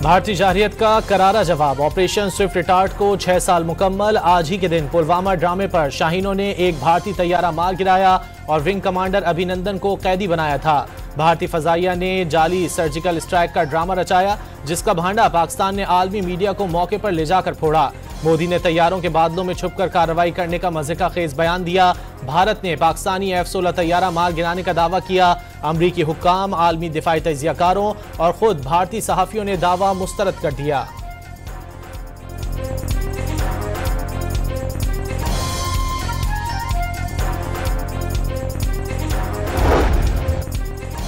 भारतीय जारहियत का करारा जवाब। ऑपरेशन स्विफ्ट रिटार्ट को 6 साल मुकम्मल। आज ही के दिन पुलवामा ड्रामे पर शाहीनों ने एक भारतीय तैयारा मार गिराया और विंग कमांडर अभिनंदन को कैदी बनाया था। भारतीय फजाइया ने जाली सर्जिकल स्ट्राइक का ड्रामा रचाया, जिसका भांडा पाकिस्तान ने आलमी मीडिया को मौके पर ले जाकर फोड़ा। मोदी ने तैयारों के बादलों में छुपकर कार्रवाई करने का मजे का खेज बयान दिया। भारत ने पाकिस्तानी F-16 तैयारा मार गिराने का दावा किया। अमरीकी हुक्काम, आलमी दिफाई तजियाकारों और खुद भारतीय सहाफियों ने दावा मुस्तरद कर दिया।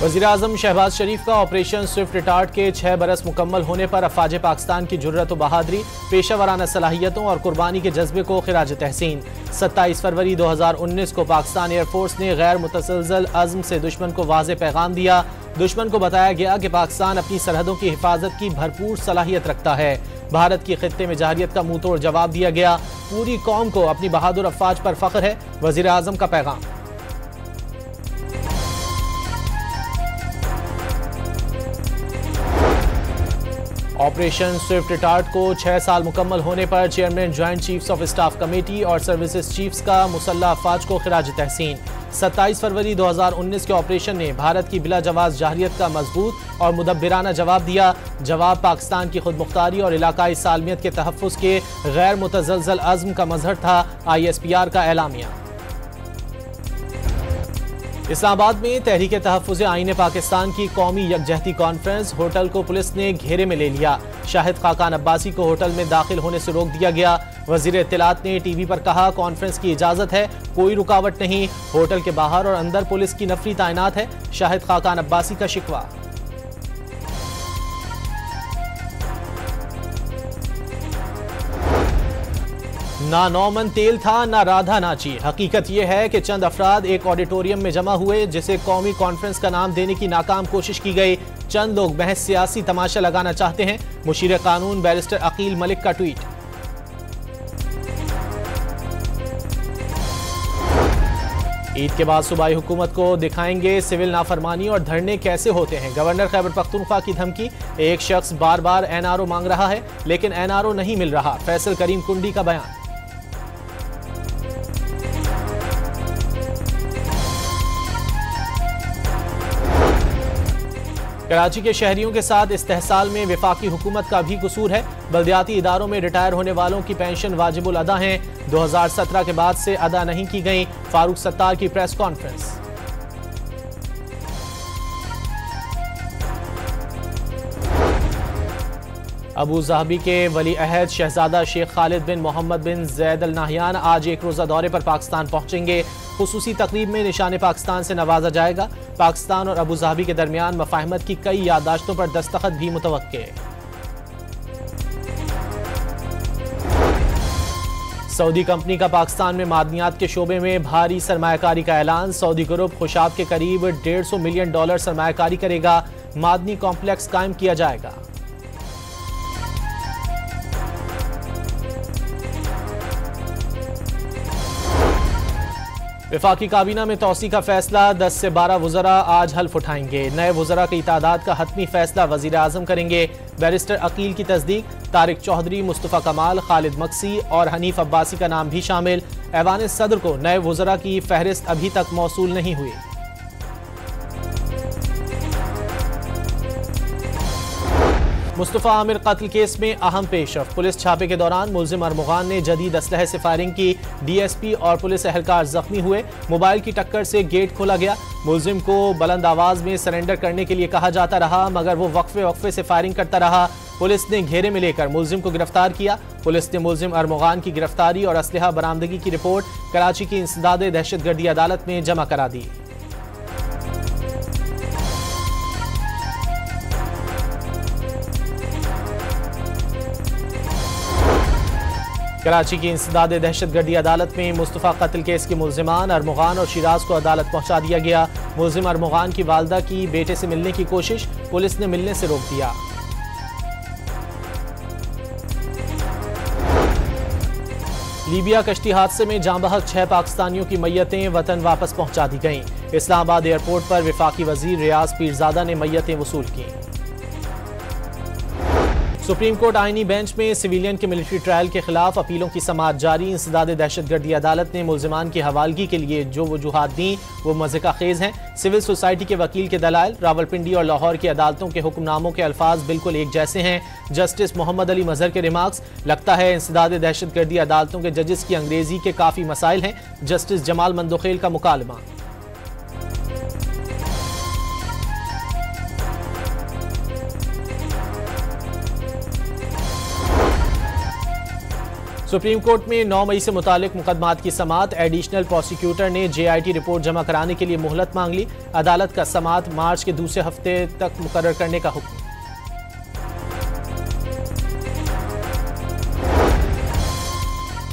वज़ीर-ए-आज़म शहबाज शरीफ का ऑपरेशन स्विफ्ट रिटार्ट के 6 बरस मुकम्मल होने पर अफवाज पाकिस्तान की जुर्रत व बहादुरी, पेशेवराना सलाहियतों और कुर्बानी के जज्बे को खिराज तहसीन। 27 फरवरी 2019 को पाकिस्तान एयरफोर्स ने गैर मुतसलसल अज़्म से दुश्मन को वाज़े पैगाम दिया। दुश्मन को बताया गया कि पाकिस्तान अपनी सरहदों की हिफाजत की भरपूर सलाहियत रखता है। भारत की खित्ते में जारहियत का मुंह तोड़ जवाब दिया गया। पूरी कौम को अपनी बहादुर अफवाज पर फख्र है, वज़ीर-ए-आज़म का पैगाम। ऑपरेशन स्विफ्ट रिटार्ट को 6 साल मुकम्मल होने पर chairman joint chiefs of staff committee और सर्विसेज चीफ्स का मुसल्लह अफवाज को खिराज तहसीन। 27 फरवरी 2019 के ऑपरेशन ने भारत की बिला जवाज जारहियत का मजबूत और मुदब्बिराना जवाब दिया। जवाब पाकिस्तान की खुद मुख्तारी और इलाकाई सालमियत के तहफ़्फ़ुज़ के गैर मुतज़लज़ल अज़्म का मज़हर था। ISPR का एलामिया। इस्लामाबाद में तहरीक तहफ़्फ़ुज़ आईन पाकिस्तान की कौमी यकजहती कॉन्फ्रेंस। होटल को पुलिस ने घेरे में ले लिया। शाहिद खाकान अब्बासी को होटल में दाखिल होने से रोक दिया गया। वज़ीर इत्तलात ने टीवी पर कहा, कॉन्फ्रेंस की इजाज़त है, कोई रुकावट नहीं। होटल के बाहर और अंदर पुलिस की नफरी तैनात है। शाहिद खाकान अब्बासी का शिकवा। ना नौमन तेल था, ना राधा नाची। हकीकत यह है कि चंद अफराद एक ऑडिटोरियम में जमा हुए, जिसे कौमी कॉन्फ्रेंस का नाम देने की नाकाम कोशिश की गई। चंद लोग महज सियासी तमाशा लगाना चाहते हैं। मुशीर कानून बैरिस्टर अकील मलिक का ट्वीट। ईद के बाद सूबाई हुकूमत को दिखाएंगे सिविल नाफरमानी और धरने कैसे होते हैं। गवर्नर खैबर पख्तूनख्वा की धमकी। एक शख्स बार बार NRO मांग रहा है, लेकिन NRO नहीं मिल रहा। फैसल करीम कुंडी का बयान। कराची के शहरियों के साथ इस्तेहसाल में वफाकी हुकूमत का भी कसूर है। बल्दियाती इदारों में रिटायर होने वालों की पेंशन वाजिबुल अदा है। 2017 के बाद से अदा नहीं की गई। फारूक सत्तार की प्रेस कॉन्फ्रेंस। अबू ज़ाबी के वली अहद शहजादा शेख खालिद बिन मोहम्मद बिन जैद अल नाहयान आज एक रोज़ा दौरे पर पाकिस्तान पहुंचेंगे। खुसूसी तकरीब में निशान पाकिस्तान से नवाजा जाएगा। पाकिस्तान और अबू ज़ाबी के दरमियान मफाहमत की कई याददाश्तों पर दस्तखत भी मुतवक्के। सऊदी कंपनी का पाकिस्तान में मादनियात के शोबे में भारी सरमायाकारी का ऐलान। सऊदी ग्रुप खुशाब के करीब $150 मिलियन सरमायाकारी करेगा। मादनी कॉम्प्लेक्स कायम किया जाएगा। वफाकी काबीना में तौसी का फैसला। 10 से 12 वज़रा आज हल्फ उठाएंगे। नए वज़रा की तादाद का हतमी फैसला वज़ीर-ए-आज़म करेंगे। बैरिस्टर अकील की तस्दीक। तारिक चौधरी, मुस्तफ़ा कमाल, खालिद मक्सी और हनीफ अब्बासी का नाम भी शामिल। ऐवान सदर को नए वज़रा की फहरिस्त अभी तक मौसूल नहीं हुई। मुस्तफ़ा आमिर कत्ल केस में अहम पेशरफ। पुलिस छापे के दौरान मुल्जिम अरमुगान ने जदीद असलहे से फायरिंग की। DSP और पुलिस एहलकार जख्मी हुए। मोबाइल की टक्कर से गेट खोला गया। मुल्जिम को बुलंद आवाज में सरेंडर करने के लिए कहा जाता रहा, मगर वो वक्फे से फायरिंग करता रहा। पुलिस ने घेरे में लेकर मुल्जिम को गिरफ्तार किया। पुलिस ने मुल्जिम अरमुगान की गिरफ्तारी और असलहा बरामदगी की रिपोर्ट कराची की इंसदाद दहशतगर्दी अदालत में जमा करा दी। कराची की इंसदाद दहशतगर्दी अदालत में मुस्तफ़ा कत्ल केस के मुल्जिमान अरमुगान और शिराज को अदालत पहुंचा दिया गया। मुल्जिम अरमुगान की वालदा की बेटे से मिलने की कोशिश, पुलिस ने मिलने से रोक दिया। लीबिया कश्ती हादसे में जाँ बहक 6 पाकिस्तानियों की मैयतें वतन वापस पहुंचा दी गईं। इस्लामाबाद एयरपोर्ट पर वफाकी वजीर रियाज पीरजादा ने मैयतें वसूल की। सुप्रीम कोर्ट आईनी बेंच में सिविलियन के मिलिट्री ट्रायल के खिलाफ अपीलों की समाअत जारी। इंसदाद दहशतगर्दी अदालत ने मुल्जिमान की हवालगी के लिए जो वजूहात दी वो मज़िका खेज हैं। सिविल सोसाइटी के वकील के दलाइल, रावलपिंडी और लाहौर की अदालतों के हुक्मनामों के अल्फाज बिल्कुल एक जैसे हैं। जस्टिस मोहम्मद अली मजहर के रिमार्क्स, लगता है इंसदाद दहशतगर्दी अदालतों के जजेस की अंग्रेजी के काफ़ी मसाइल हैं। जस्टिस जमाल मंदोखेल का मुकालमा। सुप्रीम कोर्ट में 9 मई से मुतालिक मुकदमात की समाअत। एडिशनल प्रोसिक्यूटर ने JIT रिपोर्ट जमा कराने के लिए मोहलत मांग ली। अदालत का समाअत मार्च के दूसरे हफ्ते तक मुकर्रर करने का हुक्म।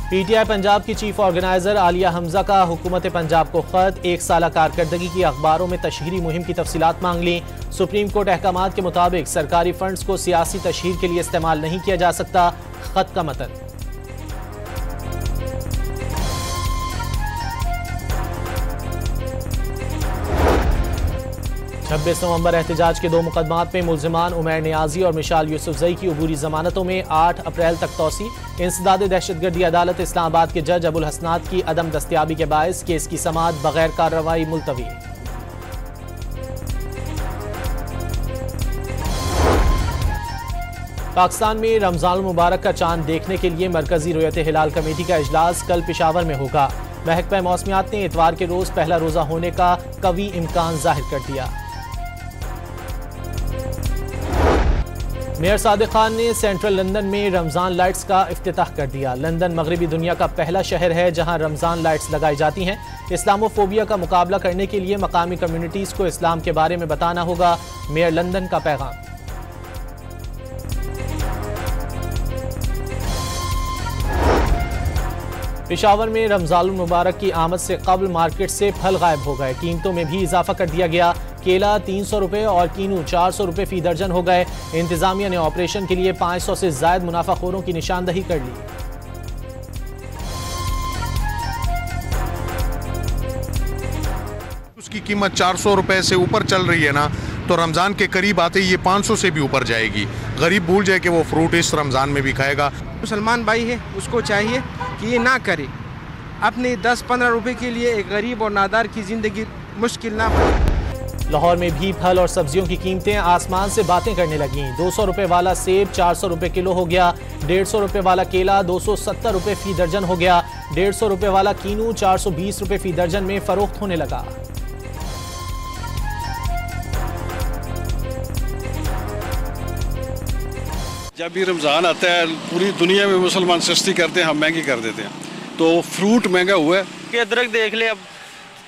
PTI पंजाब की चीफ ऑर्गेनाइजर आलिया हमजा का हुकूमत पंजाब को खत। 1 साल कारकर्दगी की अखबारों में तशहीरी मुहिम की तफसीलात मांग ली। सुप्रीम कोर्ट अहकामात के मुताबिक सरकारी फंड्स को सियासी तशहीर के लिए इस्तेमाल नहीं किया जा सकता। खत का मतन। 26 नवंबर एहतजाज के 2 मुकदमात में मुल्जिमान उमैर नियाजी और मिशाल यूसुफजई की अबूरी जमानतों में 8 अप्रैल तक तोसी। इंसदाद दहशतगर्दी अदालत इस्लामाबाद के जज अबुल हसनात की अदम दस्तियाबी के बायस केस की समाअत बगैर कार्रवाई मुलतवी। पाकिस्तान में रमजान मुबारक का चांद देखने के लिए मरकजी रुयत हिलाल कमेटी का इजलास कल पेशावर में होगा। महकमा मौसमियात ने इतवार के रोज पहला रोजा होने का कवी इम्कान जाहिर कर दिया। मेयर सादिक खान ने सेंट्रल लंदन में रमजान लाइट्स का इफ्तिताह कर दिया। लंदन मगरबी दुनिया का पहला शहर है जहां रमजान लाइट्स लगाई जाती हैं। इस्लामोफोबिया का मुकाबला करने के लिए मकामी कम्युनिटीज को इस्लाम के बारे में बताना होगा, मेयर लंदन का पैगाम। पेशावर में रमजान मुबारक की आमद से कबल मार्केट से फल गायब हो गए। कीमतों में भी इजाफा कर दिया गया। केला 300 रुपए और कीनू 400 रुपए फी दर्जन हो गए। इंतजामिया ने ऑपरेशन के लिए 500 से ज्यादा मुनाफाखोरों की निशानदही कर ली। उसकी कीमत 400 रुपए से ऊपर चल रही है ना, तो रमज़ान के करीब आते ही ये 500 से भी ऊपर जाएगी। गरीब भूल जाए कि वो फ्रूट इस रमज़ान में भी खाएगा। मुसलमान भाई है, उसको चाहिए कि ये ना करे, अपने 10-15 रुपए के लिए एक गरीब और नादार की ज़िंदगी मुश्किल ना बने। लाहौर में भी फल और सब्जियों की कीमतें आसमान से बातें करने लगीं। 200 रुपए वाला सेब 400 रुपए किलो हो गया। 150 रुपए वाला केला 270 रुपए फी दर्जन हो गया। 150 रुपए वाला कीनू 420 रुपए फी दर्जन में फरोख्त होने लगा। जब भी रमज़ान आता है पूरी दुनिया में मुसलमान सस्ती करते हैं, हम महंगी कर देते हैं, तो फ्रूट महंगा हुआ है। कि अदरक देख ले, अब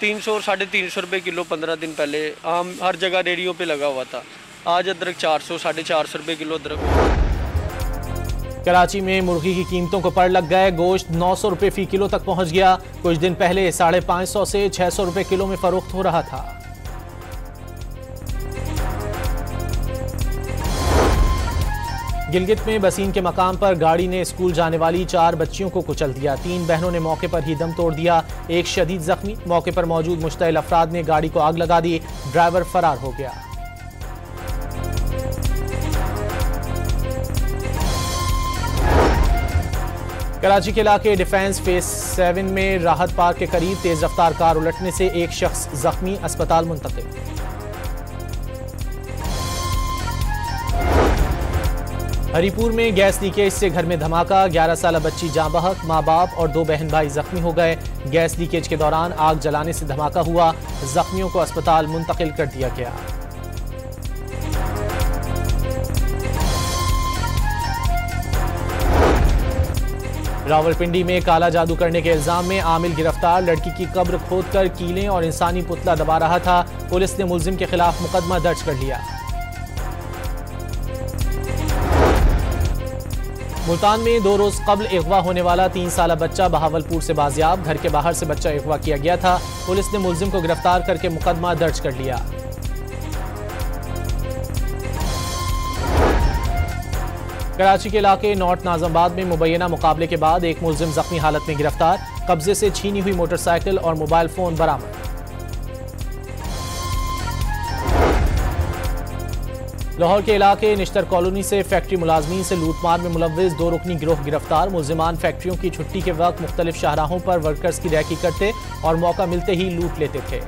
300 और 350 रुपये किलो 15 दिन पहले आम हर जगह रेडियो पे लगा हुआ था। आज अदरक 400 450 रुपये किलो अदरक। कराची में मुर्गी की कीमतों को पड़ लग गए। गोश्त 900 रुपये फी किलो तक पहुंच गया। कुछ दिन पहले 550 से 600 रुपये किलो में फरोख्त हो रहा था। गिलगित में बसीन के मकाम पर गाड़ी ने स्कूल जाने वाली 4 बच्चियों को कुचल दिया। 3 बहनों ने मौके पर ही दम तोड़ दिया। एक शदीद जख्मी। मौके पर मौजूद मुश्तइल अफराद ने गाड़ी को आग लगा दी। ड्राइवर फरार हो गया। कराची के इलाके डिफेंस फेज 7 में राहत पार्क के करीब तेज रफ्तार कार उलटने से एक शख्स जख्मी, अस्पताल मुंतकिल। हरीपुर में गैस लीकेज से घर में धमाका। 11 साल बच्ची जाँ बहक, माँ बाप और 2 बहन भाई जख्मी हो गए। गैस लीकेज के दौरान आग जलाने से धमाका हुआ। जख्मियों को अस्पताल मुंतकिल कर दिया गया। रावलपिंडी में काला जादू करने के इल्जाम में आमिल गिरफ्तार। लड़की की कब्र खोदकर कीलें और इंसानी पुतला दबा रहा था। पुलिस ने मुलजिम के खिलाफ मुकदमा दर्ज कर लिया। मुल्तान में 2 रोज कबल अगवा होने वाला 3 साल बच्चा बहावलपुर से बाजियाब। घर के बाहर से बच्चा अगवा किया गया था। पुलिस ने मुलजिम को गिरफ्तार करके मुकदमा दर्ज कर लिया। कराची के इलाके नॉर्थ नाजमाबाद में मुबैना मुकाबले के बाद एक मुलजिम जख्मी हालत में गिरफ्तार। कब्जे से छीनी हुई मोटरसाइकिल और मोबाइल फोन बरामद। लाहौर के इलाके निश्तर कॉलोनी से फैक्ट्री मुलाजमीन से लूटमार में मुलव्विस 2 रुकनी गिरोह गिरफ्तार। मुलजिमान फैक्ट्रियों की छुट्टी के वक्त मुख्तलिफ शाहराहों पर वर्कर्स की रैकी करते और मौका मिलते ही लूट लेते थे।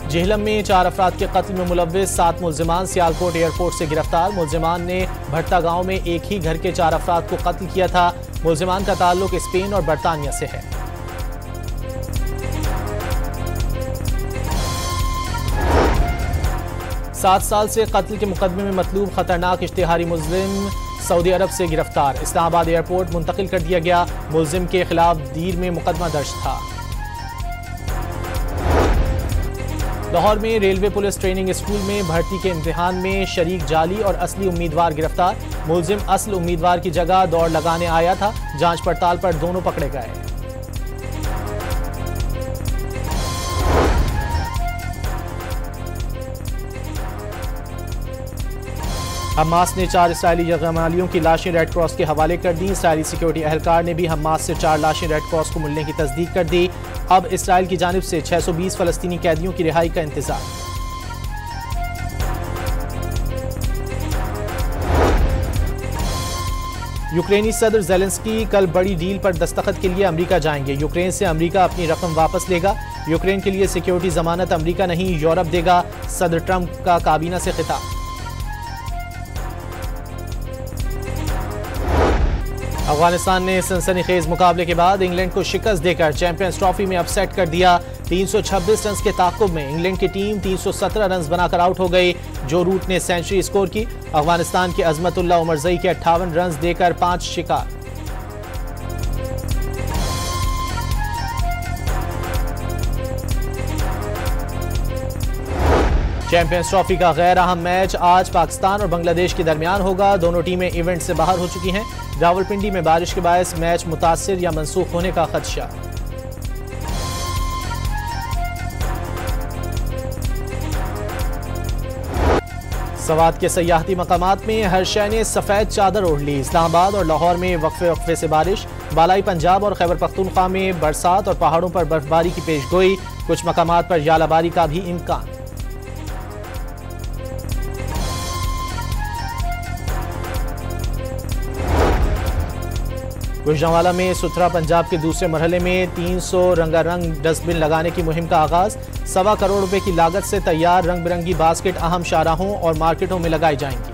जेहलम में 4 अफराद के कत्ल में मुलव्विस 7 मुलजिमान सियालकोट एयरपोर्ट से गिरफ्तार। मुलजिमान ने भट्टा गांव में एक ही घर के 4 अफराद को कत्ल किया था। मुलजिमान का ताल्लुक स्पेन और बरतानिया से है। 7 साल से कत्ल के मुकदमे में मतलूब खतरनाक इश्तिहारी मुल्जिम सऊदी अरब से गिरफ्तार। इस्लामाबाद एयरपोर्ट मुंतकिल कर दिया गया। मुल्जिम के खिलाफ दीर में मुकदमा दर्ज था। लाहौर में रेलवे पुलिस ट्रेनिंग स्कूल में भर्ती के इम्तिहान में शरीक जाली और असली उम्मीदवार गिरफ्तार। मुल्जिम असल उम्मीदवार की जगह दौड़ लगाने आया था। जांच पड़ताल पर दोनों पकड़े गए। हमास ने 4 इस्राएली यरगमालियों की लाशें रेड क्रॉस के हवाले कर दी। इस्राएली सिक्योरिटी एहलकार ने भी हमास से 4 लाशें रेड क्रॉस को मिलने की तस्दीक कर दी। अब इस्राएल की जानिब से 620 फलस्तीनी कैदियों की रिहाई का इंतजार। यूक्रेनी सदर ज़ेलेंस्की कल बड़ी डील पर दस्तखत के लिए अमेरिका जाएंगे। यूक्रेन से अमेरिका अपनी रकम वापस लेगा। यूक्रेन के लिए सिक्योरिटी जमानत अमेरिका नहीं यूरोप देगा। सदर ट्रंप का काबीना से खिताब। अफगानिस्तान ने सनसनीखेज मुकाबले के बाद इंग्लैंड को शिकस्त देकर चैंपियंस ट्रॉफी में अपसेट कर दिया। 326 रन के ताक़ुब में इंग्लैंड की टीम 317 रन बनाकर आउट हो गई। जो रूट ने सेंचुरी स्कोर की। अफगानिस्तान के अजमतुल्लाह उमरजई के 58 रन देकर 5 शिकार। चैंपियंस ट्रॉफी का गैर अहम मैच आज पाकिस्तान और बांग्लादेश के दरमियान होगा। दोनों टीमें इवेंट से बाहर हो चुकी हैं। रावलपिंडी में बारिश के बायस मैच मुतासिर या मंसूख होने का खदशा। सवात के सयाहती मकामात में हर शय ने सफेद चादर ओढ़ ली। इस्लामाबाद और लाहौर में वक्फे वक्फे से बारिश। बालाई पंजाब और खैबर पख्तूनख्वा में बरसात और पहाड़ों पर बर्फबारी की पेशगोई। कुछ मकामात पर यालाबारी का भी इम्कान। गुजरांवाला में सुथरा पंजाब के दूसरे मरहले में 300 रंगारंग डस्टबिन लगाने की मुहिम का आगाज। 1.25 करोड़ रुपए की लागत से तैयार रंग बिरंगी बास्केट अहम शाहराहों और मार्केटों में लगाई जाएंगी।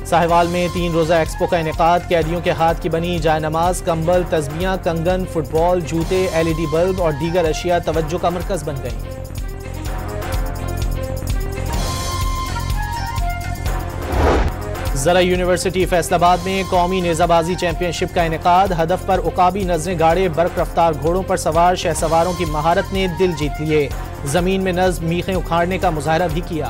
साहिवाल में 3 रोजा एक्सपो का इनेकाद। कैदियों के हाथ की बनी जायनमाज, कंबल, तस्बियां, कंगन, फुटबॉल, जूते, LED बल्ब और दीगर अशिया तवज्जो का मरकज बन गई। ज़रा यूनिवर्सिटी फैसलाबाद में कौमी नेज़ाबाजी चैंपियनशिप का इनेकाद। हदफ पर उकाबी नजरें गाड़े बर्फ रफ्तार घोड़ों पर सवार शहसवारों की महारत ने दिल जीत लिए। जमीन में नज़्म मीखें उखाड़ने का मुजाहरा भी किया।